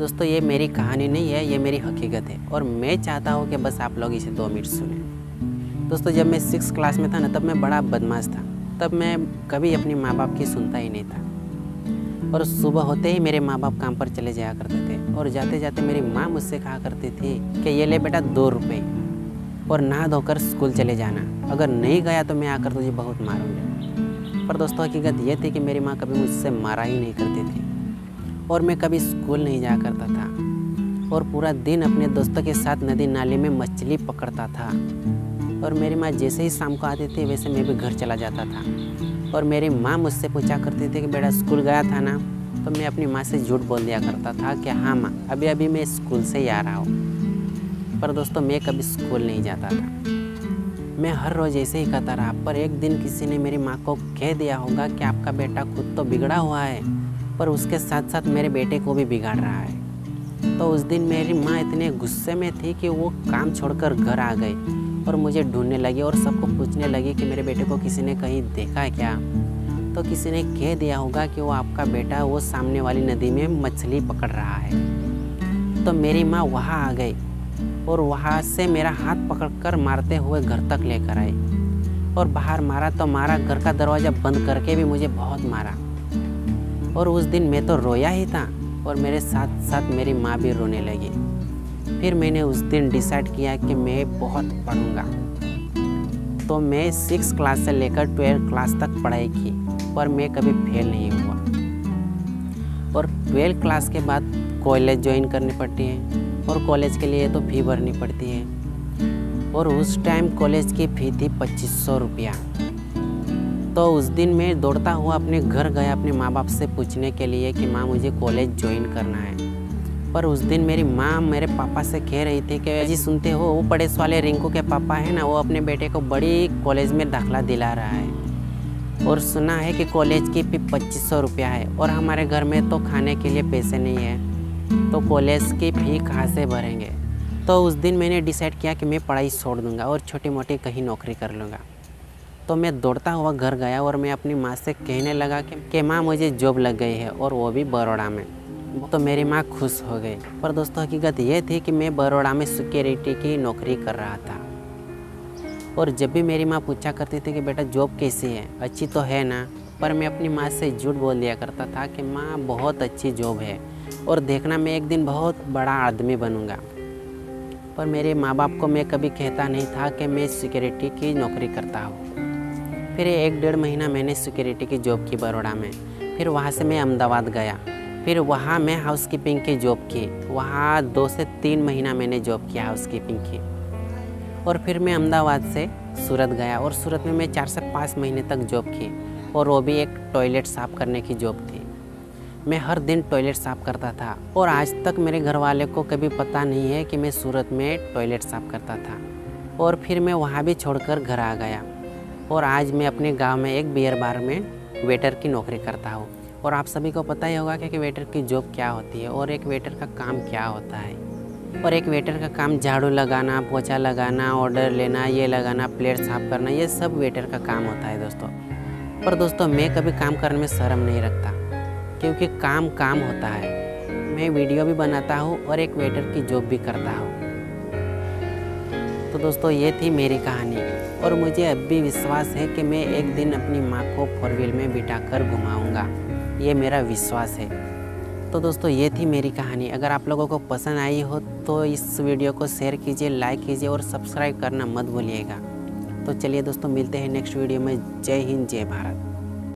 दोस्तों ये मेरी कहानी नहीं है, ये मेरी हकीकत है और मैं चाहता हूँ कि बस आप लोग इसे 2 मिनट सुनें। दोस्तों जब मैं 6th क्लास में था ना, तब मैं बड़ा बदमाश था। तब मैं कभी अपने माँ बाप की सुनता ही नहीं था और सुबह होते ही मेरे माँ बाप काम पर चले जाया करते थे और जाते जाते मेरी माँ मुझसे कहा करती थी कि ये ले बेटा 2 रुपये और नहा धोकर स्कूल चले जाना, अगर नहीं गया तो मैं आकर तुझे बहुत मारूंगी। पर दोस्तों हकीकत ये थी कि मेरी माँ कभी मुझसे मारा ही नहीं करती थी और मैं कभी स्कूल नहीं जाया करता था और पूरा दिन अपने दोस्तों के साथ नदी नाले में मछली पकड़ता था। और मेरी माँ जैसे ही शाम को आती थी वैसे मैं भी घर चला जाता था और मेरी माँ मुझसे पूछा करती थी कि बेटा स्कूल गया था ना, तो मैं अपनी माँ से झूठ बोल दिया करता था कि हाँ माँ, अभी मैं स्कूल से ही आ रहा हूँ। पर दोस्तों मैं कभी स्कूल नहीं जाता था, मैं हर रोज़ ऐसे ही करता रहा। पर एक दिन किसी ने मेरी माँ को कह दिया होगा कि आपका बेटा खुद तो बिगड़ा हुआ है पर उसके साथ साथ मेरे बेटे को भी बिगाड़ रहा है। तो उस दिन मेरी माँ इतने गुस्से में थी कि वो काम छोड़कर घर आ गई और मुझे ढूंढने लगी और सबको पूछने लगी कि मेरे बेटे को किसी ने कहीं देखा है क्या। तो किसी ने कह दिया होगा कि वो आपका बेटा वो सामने वाली नदी में मछली पकड़ रहा है। तो मेरी माँ वहाँ आ गई और वहाँ से मेरा हाथ पकड़कर मारते हुए घर तक लेकर आई और बाहर मारा तो मारा, घर का दरवाज़ा बंद करके भी मुझे बहुत मारा। और उस दिन मैं तो रोया ही था और मेरे साथ साथ मेरी माँ भी रोने लगी। फिर मैंने उस दिन डिसाइड किया कि मैं बहुत पढ़ूंगा। तो मैं 6th क्लास से लेकर 12th क्लास तक पढ़ाई की पर मैं कभी फेल नहीं हुआ। और 12th क्लास के बाद कॉलेज ज्वाइन करनी पड़ती है और कॉलेज के लिए तो फ़ी भरनी पड़ती है और उस टाइम कॉलेज की फ़ी थी 2500 रुपया। तो उस दिन मैं दौड़ता हुआ अपने घर गया अपने माँ बाप से पूछने के लिए कि माँ मुझे कॉलेज ज्वाइन करना है। पर उस दिन मेरी माँ मेरे पापा से कह रही थी कि जी सुनते हो, वो पड़ोस वाले रिंकू के पापा है ना, वो अपने बेटे को बड़ी कॉलेज में दाखिला दिला रहा है और सुना है कि कॉलेज की फ़ी 2500 रुपया है और हमारे घर में तो खाने के लिए पैसे नहीं है, तो कॉलेज की फ़ी कहाँ से भरेंगे। तो उस दिन मैंने डिसाइड किया कि मैं पढ़ाई छोड़ दूँगा और छोटी मोटी कहीं नौकरी कर लूँगा। तो मैं दौड़ता हुआ घर गया और मैं अपनी माँ से कहने लगा कि माँ मुझे जॉब लग गई है और वो भी बड़ौदा में। तो मेरी माँ खुश हो गई। पर दोस्तों हकीकत ये थी कि मैं बड़ौदा में सिक्योरिटी की नौकरी कर रहा था। और जब भी मेरी माँ पूछा करती थी कि बेटा जॉब कैसी है, अच्छी तो है ना, पर मैं अपनी माँ से झूठ बोल दिया करता था कि माँ बहुत अच्छी जॉब है और देखना मैं एक दिन बहुत बड़ा आदमी बनूँगा। पर मेरे माँ बाप को मैं कभी कहता नहीं था कि मैं सिक्योरिटी की नौकरी करता हूँ। फिर 1-1.5 महीना मैंने सिक्योरिटी की जॉब की बड़ौदा में। फिर वहाँ से मैं अहमदाबाद गया, फिर वहाँ मैं हाउसकीपिंग की जॉब की। वहाँ 2 से 3 महीना मैंने जॉब किया हाउसकीपिंग की। और फिर मैं अहमदाबाद से सूरत गया और सूरत में मैं 4 से 5 महीने तक जॉब की और वो भी एक टॉयलेट साफ़ करने की जॉब थी। मैं हर दिन टॉयलेट साफ़ करता था और आज तक मेरे घर वाले को कभी पता नहीं है कि मैं सूरत में टॉयलेट साफ़ करता था। और फिर मैं वहाँ भी छोड़कर घर आ गया और आज मैं अपने गांव में एक बियर बार में वेटर की नौकरी करता हूँ। और आप सभी को पता ही होगा कि वेटर की जॉब क्या होती है और एक वेटर का काम क्या होता है। और एक वेटर का काम झाड़ू लगाना, पोछा लगाना, ऑर्डर लेना, ये लगाना, प्लेट साफ करना, ये सब वेटर का काम होता है दोस्तों। पर दोस्तों मैं कभी काम करने में शर्म नहीं रखता क्योंकि काम काम होता है। मैं वीडियो भी बनाता हूँ और एक वेटर की जॉब भी करता हूँ। तो दोस्तों ये थी मेरी कहानी और मुझे अब भी विश्वास है कि मैं एक दिन अपनी माँ को 4 व्हील में बिठाकर घुमाऊंगा, ये मेरा विश्वास है। तो दोस्तों ये थी मेरी कहानी। अगर आप लोगों को पसंद आई हो तो इस वीडियो को शेयर कीजिए, लाइक कीजिए और सब्सक्राइब करना मत भूलिएगा। तो चलिए दोस्तों मिलते हैं नेक्स्ट वीडियो में। जय हिंद, जय भारत।